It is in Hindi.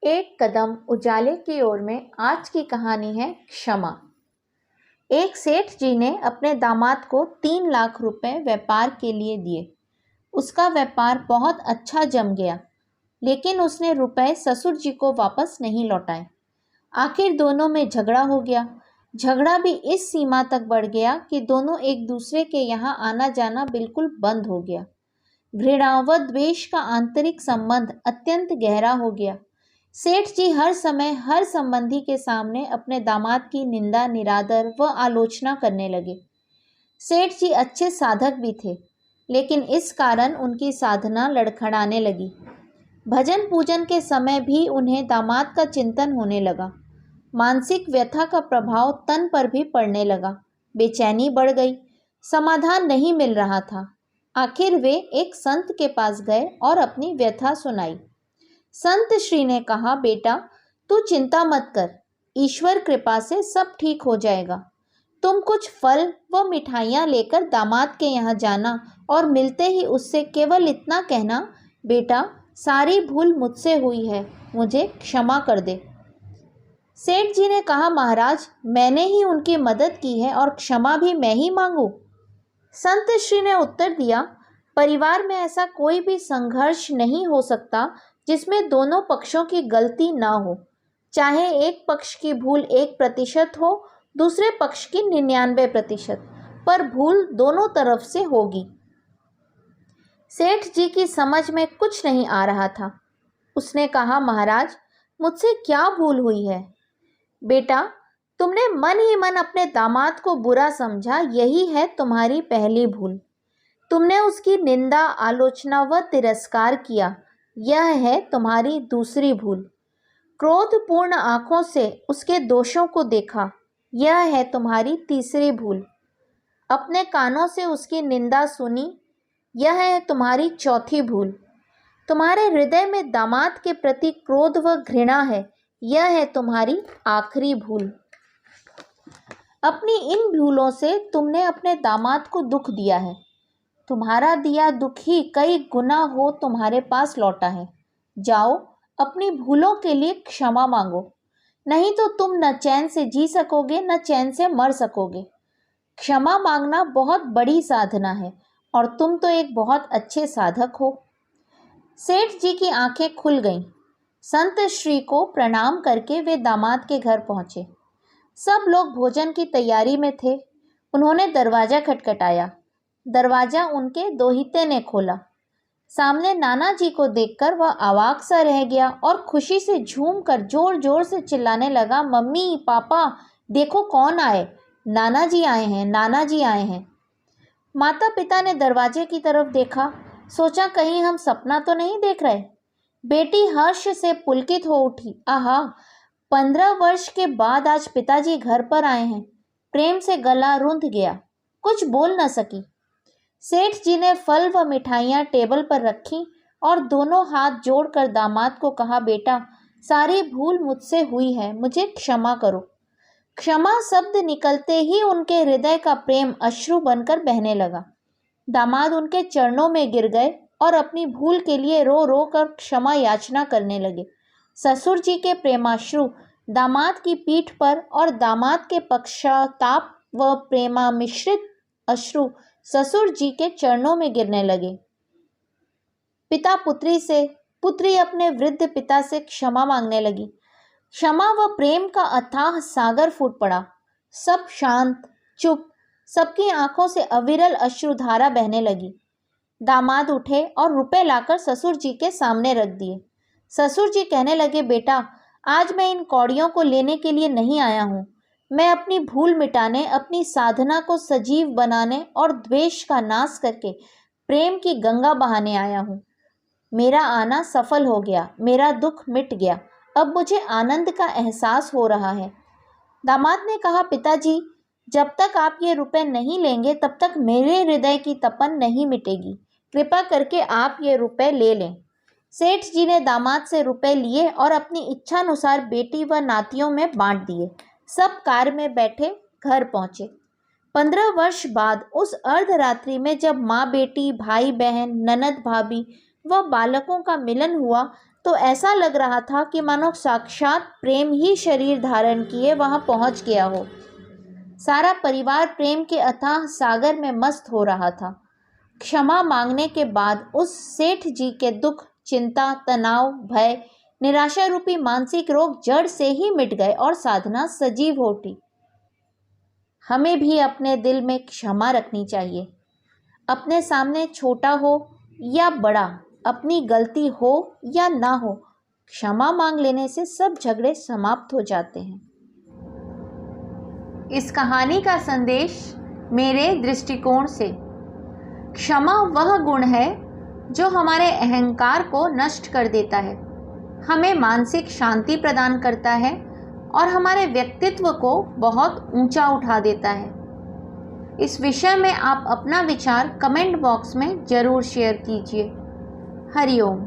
एक कदम उजाले की ओर में आज की कहानी है क्षमा। एक सेठ जी ने अपने दामाद को 3 लाख रुपए व्यापार के लिए दिए। उसका व्यापार बहुत अच्छा जम गया, लेकिन उसने रुपए ससुर जी को वापस नहीं लौटाए। आखिर दोनों में झगड़ा हो गया। झगड़ा भी इस सीमा तक बढ़ गया कि दोनों एक दूसरे के यहाँ आना जाना बिल्कुल बंद हो गया। घृणा व द्वेष का आंतरिक संबंध अत्यंत गहरा हो गया। सेठ जी हर समय हर संबंधी के सामने अपने दामाद की निंदा, निरादर व आलोचना करने लगे। सेठ जी अच्छे साधक भी थे, लेकिन इस कारण उनकी साधना लड़खड़ाने लगी। भजन पूजन के समय भी उन्हें दामाद का चिंतन होने लगा। मानसिक व्यथा का प्रभाव तन पर भी पड़ने लगा। बेचैनी बढ़ गई। समाधान नहीं मिल रहा था। आखिर वे एक संत के पास गए और अपनी व्यथा सुनाई। संत श्री ने कहा, बेटा, तू चिंता मत कर, ईश्वर कृपा से सब ठीक हो जाएगा। तुम कुछ फल व मिठाइयाँ लेकर दामाद के यहाँ जाना और मिलते ही उससे केवल इतना कहना, बेटा, सारी भूल मुझसे हुई है, मुझे क्षमा कर दे। सेठ जी ने कहा, महाराज, मैंने ही उनकी मदद की है और क्षमा भी मैं ही मांगू। संत श्री ने उत्तर दिया, परिवार में ऐसा कोई भी संघर्ष नहीं हो सकता जिसमें दोनों पक्षों की गलती ना हो। चाहे एक पक्ष की भूल 1% हो, दूसरे पक्ष की 99%, पर भूल दोनों तरफ से होगी। सेठ जी की समझ में कुछ नहीं आ रहा था। उसने कहा, महाराज, मुझसे क्या भूल हुई है? बेटा, तुमने मन ही मन अपने दामाद को बुरा समझा, यही है तुम्हारी पहली भूल। तुमने उसकी निंदा, आलोचना व तिरस्कार किया, यह है तुम्हारी दूसरी भूल। क्रोधपूर्ण आंखों से उसके दोषों को देखा, यह है तुम्हारी तीसरी भूल। अपने कानों से उसकी निंदा सुनी, यह है तुम्हारी चौथी भूल। तुम्हारे हृदय में दामाद के प्रति क्रोध व घृणा है, यह है तुम्हारी आखिरी भूल। अपनी इन भूलों से तुमने अपने दामाद को दुख दिया है। तुम्हारा दिया दुख ही कई गुना हो तुम्हारे पास लौटा है। जाओ, अपनी भूलों के लिए क्षमा मांगो, नहीं तो तुम न चैन से जी सकोगे न चैन से मर सकोगे। क्षमा मांगना बहुत बड़ी साधना है और तुम तो एक बहुत अच्छे साधक हो। सेठ जी की आंखें खुल गईं। संत श्री को प्रणाम करके वे दामाद के घर पहुंचे। सब लोग भोजन की तैयारी में थे। उन्होंने दरवाज़ा खटखटाया। दरवाज़ा उनके दोहिते ने खोला। सामने नाना जी को देखकर वह अवाक सा रह गया और खुशी से झूमकर जोर जोर से चिल्लाने लगा, मम्मी, पापा, देखो कौन आए, नाना जी आए हैं, नाना जी आए हैं। माता पिता ने दरवाजे की तरफ देखा, सोचा कहीं हम सपना तो नहीं देख रहे। बेटी हर्ष से पुलकित हो उठी, आहा, 15 वर्ष के बाद आज पिताजी घर पर आए हैं। प्रेम से गला रुंध गया, कुछ बोल न सकी। सेठ जी ने फल व मिठाइयाँ टेबल पर रखी और दोनों हाथ जोड़कर दामाद को कहा, बेटा, सारी भूल मुझसे हुई है, मुझे क्षमा करो। क्षमा शब्द निकलते ही उनके हृदय का प्रेम अश्रु बनकर बहने लगा। दामाद उनके चरणों में गिर गए और अपनी भूल के लिए रो रो कर क्षमा याचना करने लगे। ससुर जी के प्रेमाश्रु दामाद की पीठ पर और दामाद के पश्चाताप व प्रेमा मिश्रित अश्रु ससुर जी के चरणों में गिरने लगे। पिता पुत्री से, पुत्री अपने वृद्ध पिता से क्षमा मांगने लगी। क्षमा व प्रेम का अथाह सागर फूट पड़ा। सब शांत, चुप, सबकी आंखों से अविरल अश्रुधारा बहने लगी। दामाद उठे और रुपए लाकर ससुर जी के सामने रख दिए। ससुर जी कहने लगे, बेटा, आज मैं इन कौड़ियों को लेने के लिए नहीं आया हूँ। मैं अपनी भूल मिटाने, अपनी साधना को सजीव बनाने और द्वेष का नाश करके प्रेम की गंगा बहाने आया हूँ। मेरा आना सफल हो गया, मेरा दुख मिट गया, अब मुझे आनंद का एहसास हो रहा है। दामाद ने कहा, पिताजी, जब तक आप ये रुपए नहीं लेंगे तब तक मेरे हृदय की तपन नहीं मिटेगी। कृपा करके आप ये रुपए ले लें। सेठ जी ने दामाद से रुपए लिए और अपनी इच्छानुसार बेटी व नातियों में बांट दिए। सब कार में बैठे घर पहुंचे। 15 वर्ष बाद उस अर्धरात्रि में जब माँ बेटी, भाई बहन, ननद भाभी व बालकों का मिलन हुआ तो ऐसा लग रहा था कि मानो साक्षात प्रेम ही शरीर धारण किए वहां पहुंच गया हो। सारा परिवार प्रेम के अथाह सागर में मस्त हो रहा था। क्षमा मांगने के बाद उस सेठ जी के दुख, चिंता, तनाव, भय, निराशा रूपी मानसिक रोग जड़ से ही मिट गए और साधना सजीव हो उठी। हमें भी अपने दिल में क्षमा रखनी चाहिए। अपने सामने छोटा हो या बड़ा, अपनी गलती हो या ना हो, क्षमा मांग लेने से सब झगड़े समाप्त हो जाते हैं। इस कहानी का संदेश मेरे दृष्टिकोण से, क्षमा वह गुण है जो हमारे अहंकार को नष्ट कर देता है, हमें मानसिक शांति प्रदान करता है और हमारे व्यक्तित्व को बहुत ऊंचा उठा देता है। इस विषय में आप अपना विचार कमेंट बॉक्स में जरूर शेयर कीजिए। हरि ओम।